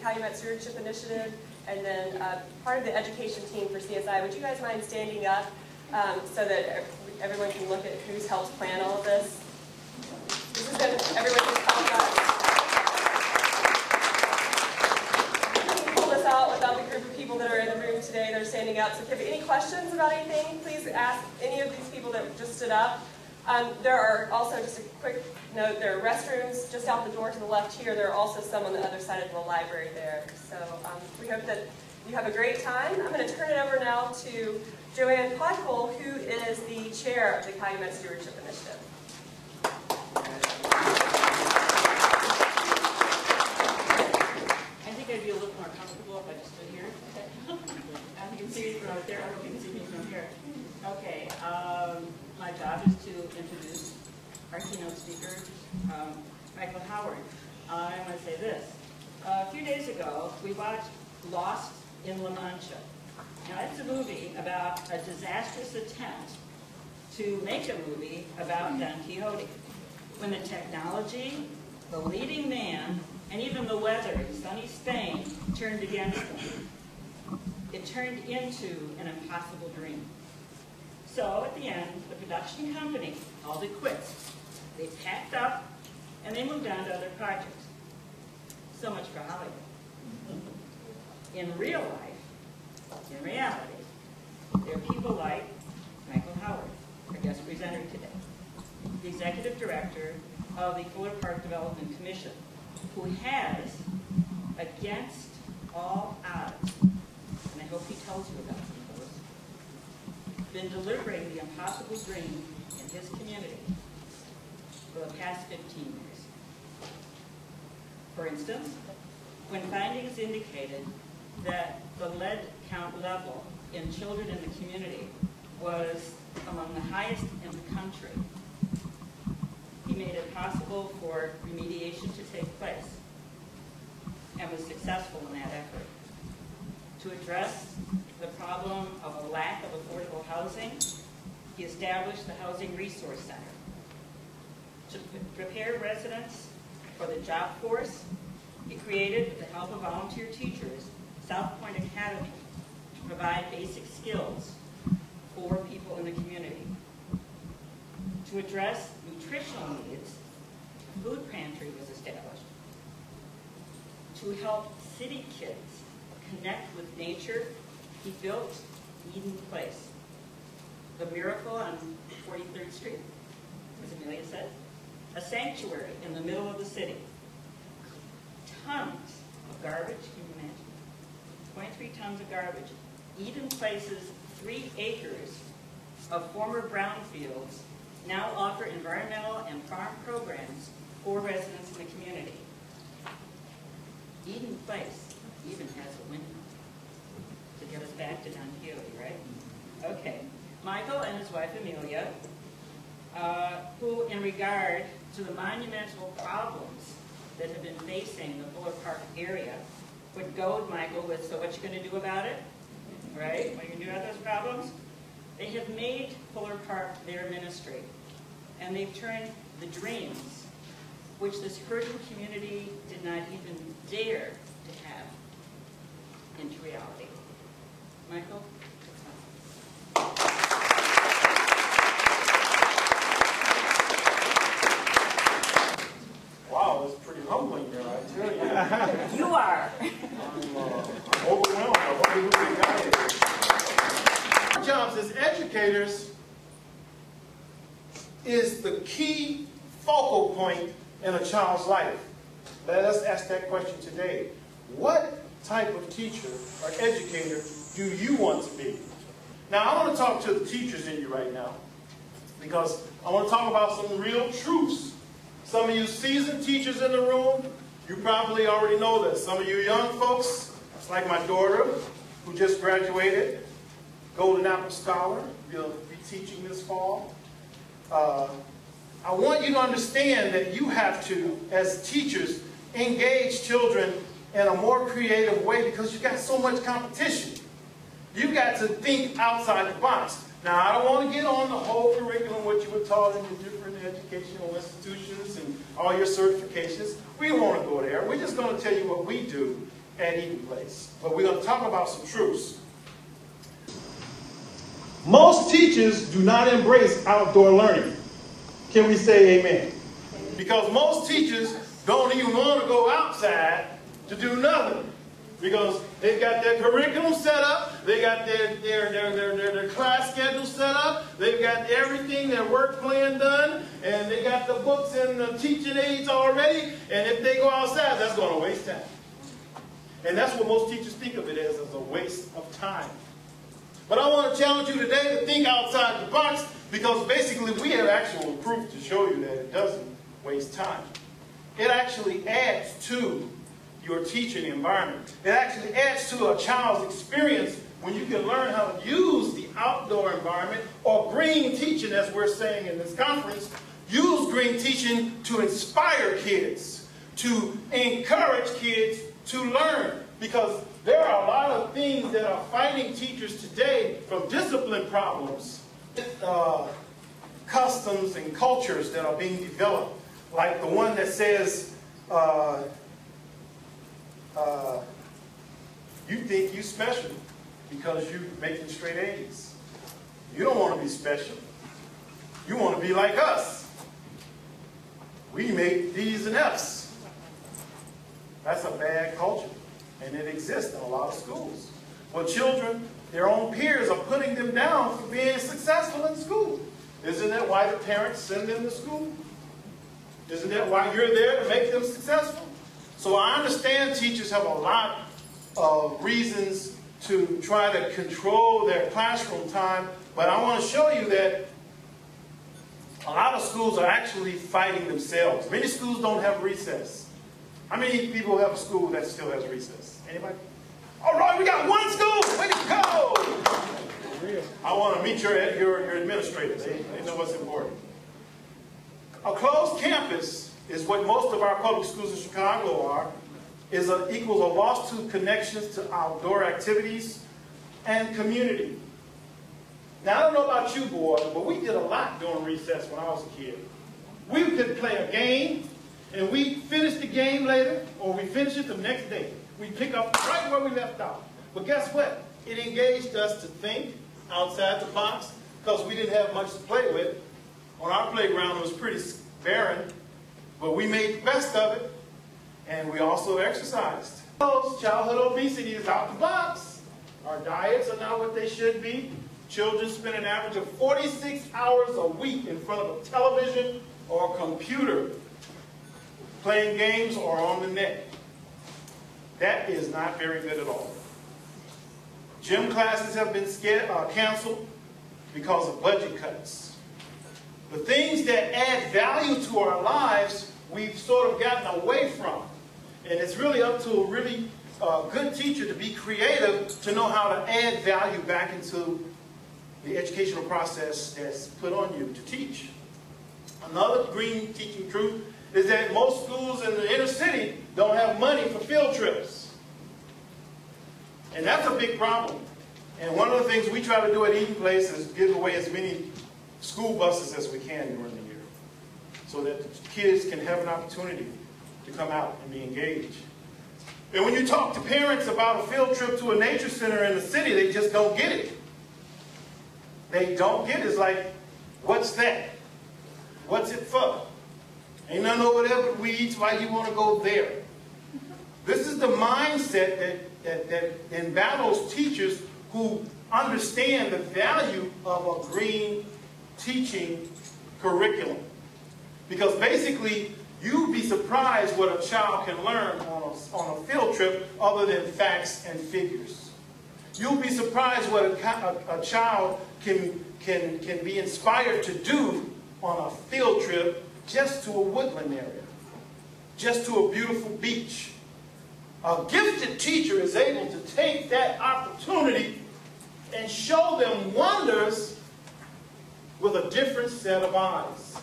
Calumet Stewardship Initiative, and then part of the education team for CSI. Would you guys mind standing up so that everyone can look at who's helped plan all of this? This is going to, everyone who's helped us. Out without the group of people that are in the room today that are standing up. So if you have any questions about anything, please ask any of these people that just stood up. There are also, just a quick note, there are restrooms just out the door to the left here. There are also some on the other side of the library there. So we hope that you have a great time. I'm going to turn it over now to Joanne Podkol, who is the chair of the Calumet Stewardship Initiative. I'd be a little more comfortable if I just stood here. You can see me from out there. I hope you can see me from here. Okay. My job is to introduce our keynote speaker, Michael Howard. I want to say this. A few days ago, we watched Lost in La Mancha. Now, it's a movie about a disastrous attempt to make a movie about Don Quixote. When the technology, the leading man, and even the weather in sunny Spain turned against them. It turned into an impossible dream. So at the end, the production company called it quits. They packed up and they moved on to other projects. So much for Hollywood. In real life, in reality, there are people like Michael Howard, our guest presenter today, the executive director of the Fuller Park Development Commission, who has, against all odds, and I hope he tells you about some of those, been delivering the impossible dream in his community for the past 15 years. For instance, when findings indicated that the lead count level in children in the community was among the highest in the country, he made it possible for remediation to take place and was successful in that effort. To address the problem of a lack of affordable housing, he established the Housing Resource Center. To prepare residents for the job force, he created, with the help of volunteer teachers, South Point Academy to provide basic skills for people in the community. To address nutritional needs, a food pantry was established. To help city kids connect with nature, he built Eden Place, the miracle on 43rd Street, as Amelia said, a sanctuary in the middle of the city. Tons of garbage, can you imagine? 23 tons of garbage. Eden Place's 3 acres of former brownfields now offer environmental and farm programs for residents in the community. Eden Place even has a window to get us back to Don Quixote, right? Okay. Michael and his wife Amelia, who in regard to the monumental problems that have been facing the Fuller Park area, would goad Michael with, so what you going to do about it? Right? What are you going to do about those problems? They have made Fuller Park their ministry, and they've turned the dreams, which this hurting community did not even dare to have, into reality. Michael? Wow, that's pretty humbling there, I tell you. You are. I'm overwhelmed. I wonder who the guy is. Our jobs as educators is the key focal point in a child's life. Let us ask that question today. What type of teacher or educator do you want to be? Now, I want to talk to the teachers in you right now, because I want to talk about some real truths. Some of you seasoned teachers in the room, you probably already know this. Some of you young folks, it's like my daughter, who just graduated, Golden Apple Scholar, will be teaching this fall. I want you to understand that you have to, as teachers, engage children in a more creative way, because you've got so much competition. You've got to think outside the box. Now, I don't want to get on the whole curriculum, what you were taught in the different educational institutions and all your certifications. We don't want to go there. We're just going to tell you what we do at Eden Place. But we're going to talk about some truths. Most teachers do not embrace outdoor learning. Can we say amen? Because most teachers don't even want to go outside to do nothing. Because they've got their curriculum set up, they got their class schedule set up, they've got everything, their work plan done, and they got the books and the teaching aids already, and if they go outside, that's going to waste time. And that's what most teachers think of it as a waste of time. But I want to challenge you today to think outside the box, because basically we have actual proof to show you that it doesn't waste time. It actually adds to your teaching environment. It actually adds to a child's experience when you can learn how to use the outdoor environment, or green teaching, as we're saying in this conference. Use green teaching to inspire kids, to encourage kids to learn. Because there are a lot of things that are fighting teachers today, from discipline problems, customs and cultures that are being developed. Like the one that says, you think you're special because you're making straight A's. You don't want to be special. You want to be like us. We make D's and F's. That's a bad culture, and it exists in a lot of schools. Well, children, their own peers are putting them down for being successful in school. Isn't that why the parents send them to school? Isn't that why you're there, to make them successful? So I understand teachers have a lot of reasons to try to control their classroom time, but I want to show you that a lot of schools are actually fighting themselves. Many schools don't have recess. How many people have a school that still has recess? Anybody? All right, we got one school. Way to go! I want to meet your administrators. They know what's important. A closed campus is what most of our public schools in Chicago are, equals a loss to connections to outdoor activities and community. Now, I don't know about you boys, but we did a lot during recess when I was a kid. We could play a game, and we finish the game later, or we finish it the next day. We pick up right where we left off. But guess what? It engaged us to think outside the box, because we didn't have much to play with. On our playground, it was pretty barren, but we made the best of it, and we also exercised. Childhood obesity is out the box. Our diets are not what they should be. Children spend an average of 46 hours a week in front of a television or a computer, playing games or on the net. That is not very good at all. Gym classes have been canceled because of budget cuts. The things that add value to our lives, we've sort of gotten away from. And it's really up to a really good teacher to be creative, to know how to add value back into the educational process that's put on you to teach. Another green teaching truth is that most schools in the inner city don't have money for field trips. And that's a big problem. And one of the things we try to do at Eden Place is give away as many school buses as we can during the year, so that the kids can have an opportunity to come out and be engaged. And when you talk to parents about a field trip to a nature center in the city, they just don't get it. They don't get it. It's like, what's that? What's it for? Ain't nothing over there but weeds. Why you want to go there? This is the mindset that embattles teachers who understand the value of a green teaching curriculum. Because basically, you'd be surprised what a child can learn on a field trip other than facts and figures. You'll be surprised what a child can be inspired to do on a field trip just to a woodland area, just to a beautiful beach. A gifted teacher is able to take that opportunity and show them wonders with a different set of eyes.